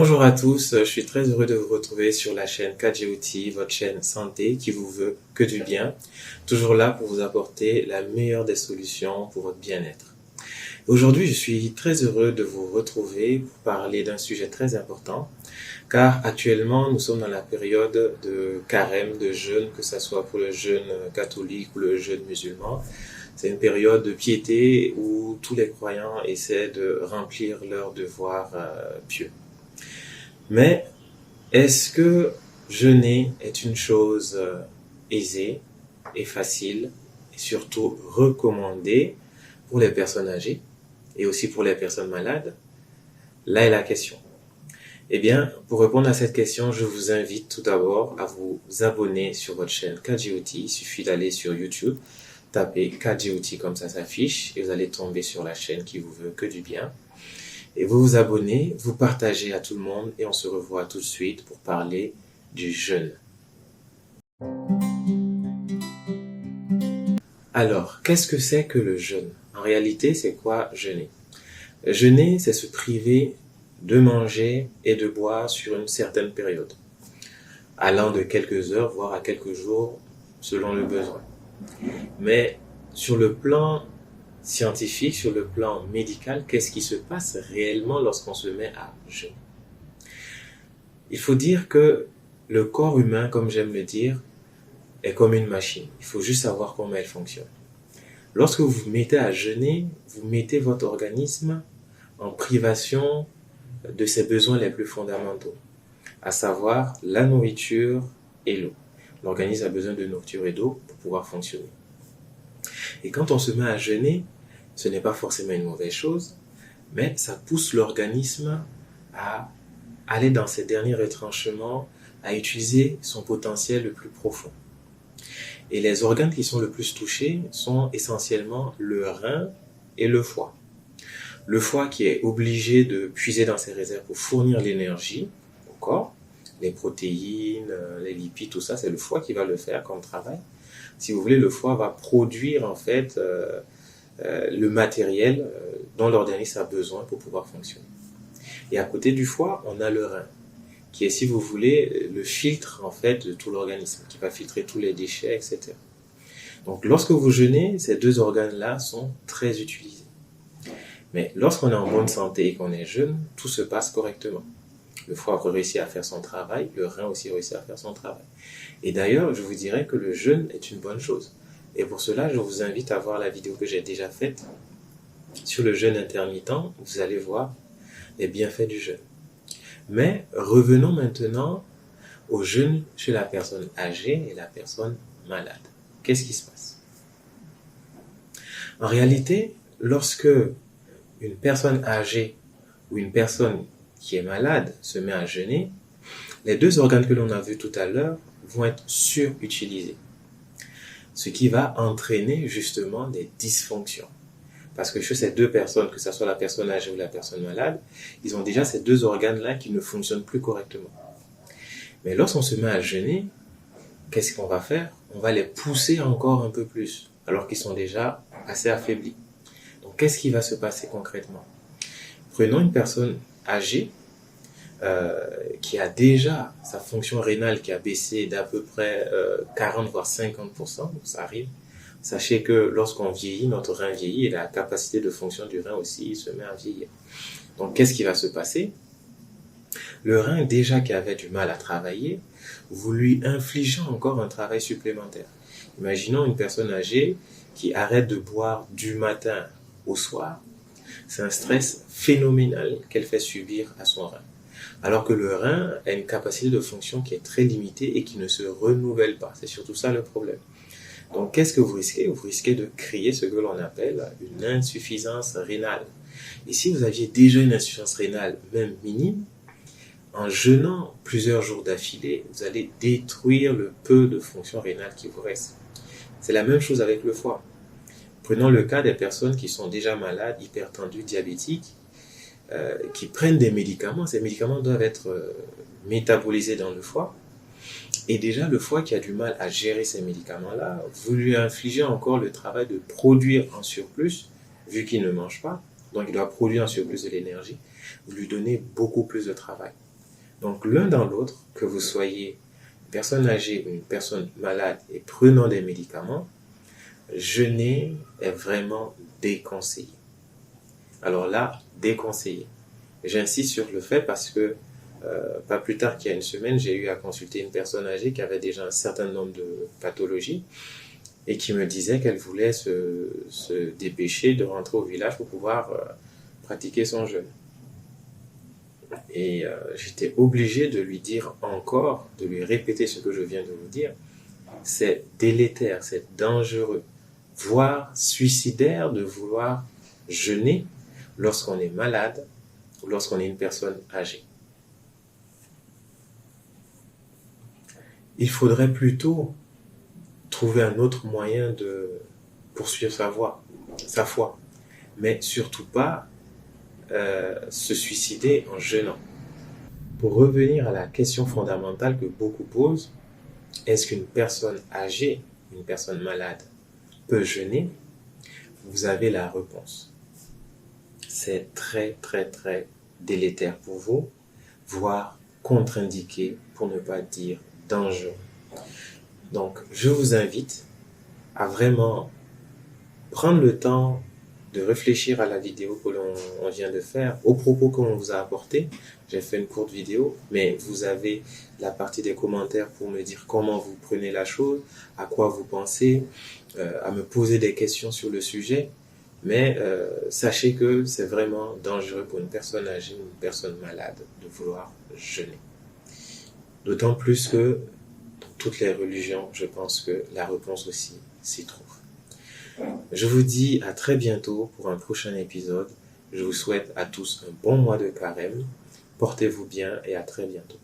Bonjour à tous, je suis très heureux de vous retrouver sur la chaîne KGOT, votre chaîne santé qui vous veut que du bien, toujours là pour vous apporter la meilleure des solutions pour votre bien-être. Aujourd'hui, je suis très heureux de vous retrouver pour parler d'un sujet très important, car actuellement, nous sommes dans la période de carême, de jeûne, que ce soit pour le jeûne catholique ou le jeûne musulman. C'est une période de piété où tous les croyants essaient de remplir leurs devoirs pieux. Mais est-ce que jeûner est une chose aisée et facile et surtout recommandée pour les personnes âgées et aussi pour les personnes malades? Là est la question. Eh bien, pour répondre à cette question, je vous invite tout d'abord à vous abonner sur votre chaîne KGOT. Il suffit d'aller sur YouTube, taper KGOT comme ça s'affiche et vous allez tomber sur la chaîne qui vous veut que du bien. Et vous vous abonnez, vous partagez à tout le monde et on se revoit tout de suite pour parler du jeûne. Alors, qu'est-ce que c'est que le jeûne? En réalité, c'est quoi jeûner? Jeûner, c'est se priver de manger et de boire sur une certaine période, allant de quelques heures, voire à quelques jours, selon le besoin. Mais sur le plan scientifique, sur le plan médical, qu'est-ce qui se passe réellement lorsqu'on se met à jeûner? Il faut dire que le corps humain, comme j'aime le dire, est comme une machine. Il faut juste savoir comment elle fonctionne. Lorsque vous vous mettez à jeûner, vous mettez votre organisme en privation de ses besoins les plus fondamentaux, à savoir la nourriture et l'eau. L'organisme a besoin de nourriture et d'eau pour pouvoir fonctionner. Et quand on se met à jeûner, ce n'est pas forcément une mauvaise chose, mais ça pousse l'organisme à aller dans ses derniers retranchements, à utiliser son potentiel le plus profond. Et les organes qui sont le plus touchés sont essentiellement le rein et le foie. Le foie qui est obligé de puiser dans ses réserves pour fournir l'énergie au corps, les protéines, les lipides, tout ça, c'est le foie qui va le faire comme travail. Si vous voulez, le foie va produire en fait le matériel dont l'organisme a besoin pour pouvoir fonctionner. Et à côté du foie, on a le rein, qui est, si vous voulez, le filtre en fait de tout l'organisme, qui va filtrer tous les déchets, etc. Donc lorsque vous jeûnez, ces deux organes-là sont très utilisés. Mais lorsqu'on est en bonne santé et qu'on est jeune, tout se passe correctement. Le foie réussit à faire son travail, le rein aussi réussit à faire son travail. Et d'ailleurs, je vous dirais que le jeûne est une bonne chose. Et pour cela, je vous invite à voir la vidéo que j'ai déjà faite sur le jeûne intermittent. Vous allez voir les bienfaits du jeûne. Mais revenons maintenant au jeûne chez la personne âgée et la personne malade. Qu'est-ce qui se passe? En réalité, lorsque une personne âgée ou une personne qui est malade se met à jeûner, les deux organes que l'on a vus tout à l'heure vont être surutilisés. Ce qui va entraîner justement des dysfonctions. Parce que chez ces deux personnes, que ce soit la personne âgée ou la personne malade, ils ont déjà ces deux organes-là qui ne fonctionnent plus correctement. Mais lorsqu'on se met à jeûner, qu'est-ce qu'on va faire? On va les pousser encore un peu plus, alors qu'ils sont déjà assez affaiblis. Donc, qu'est-ce qui va se passer concrètement? Prenons une personne âgée qui a déjà sa fonction rénale qui a baissé d'à peu près 40 voire 50%, ça arrive. Sachez que lorsqu'on vieillit, notre rein vieillit et la capacité de fonction du rein aussi se met à vieillir. Donc, qu'est-ce qui va se passer? Le rein, déjà qui avait du mal à travailler, vous lui infligez encore un travail supplémentaire. Imaginons une personne âgée qui arrête de boire du matin au soir. C'est un stress phénoménal qu'elle fait subir à son rein. Alors que le rein a une capacité de fonction qui est très limitée et qui ne se renouvelle pas. C'est surtout ça le problème. Donc, qu'est-ce que vous risquez? Vous risquez de créer ce que l'on appelle une insuffisance rénale. Et si vous aviez déjà une insuffisance rénale, même minime, en jeûnant plusieurs jours d'affilée, vous allez détruire le peu de fonction rénale qui vous reste. C'est la même chose avec le foie. Prenons le cas des personnes qui sont déjà malades, hypertendues, diabétiques, qui prennent des médicaments. Ces médicaments doivent être métabolisés dans le foie. Et déjà, le foie qui a du mal à gérer ces médicaments-là, vous lui infligez encore le travail de produire en surplus, vu qu'il ne mange pas. Donc, il doit produire en surplus de l'énergie. Vous lui donnez beaucoup plus de travail. Donc l'un dans l'autre, que vous soyez une personne âgée ou une personne malade et prenant des médicaments, jeûner est vraiment déconseillé. Alors là, déconseillé. J'insiste sur le fait parce que pas plus tard qu'il y a une semaine, j'ai eu à consulter une personne âgée qui avait déjà un certain nombre de pathologies et qui me disait qu'elle voulait se dépêcher de rentrer au village pour pouvoir pratiquer son jeûne. Et j'étais obligé de lui dire encore, de lui répéter ce que je viens de vous dire. C'est délétère, c'est dangereux, voire suicidaire de vouloir jeûner lorsqu'on est malade ou lorsqu'on est une personne âgée. Il faudrait plutôt trouver un autre moyen de poursuivre sa foi, mais surtout pas se suicider en jeûnant. Pour revenir à la question fondamentale que beaucoup posent, est-ce qu'une personne âgée, une personne malade, peut jeûner? Vous avez la réponse. C'est très très très délétère pour vous, voire contre-indiqué, pour ne pas dire dangereux. Donc, je vous invite à vraiment prendre le temps de réfléchir à la vidéo que l'on vient de faire, aux propos que l'on vous a apportés. J'ai fait une courte vidéo, mais vous avez la partie des commentaires pour me dire comment vous prenez la chose, à quoi vous pensez, à me poser des questions sur le sujet. Mais sachez que c'est vraiment dangereux pour une personne âgée ou une personne malade de vouloir jeûner. D'autant plus que dans toutes les religions, je pense que la réponse aussi s'y trouve. Je vous dis à très bientôt pour un prochain épisode. Je vous souhaite à tous un bon mois de carême. Portez-vous bien et à très bientôt.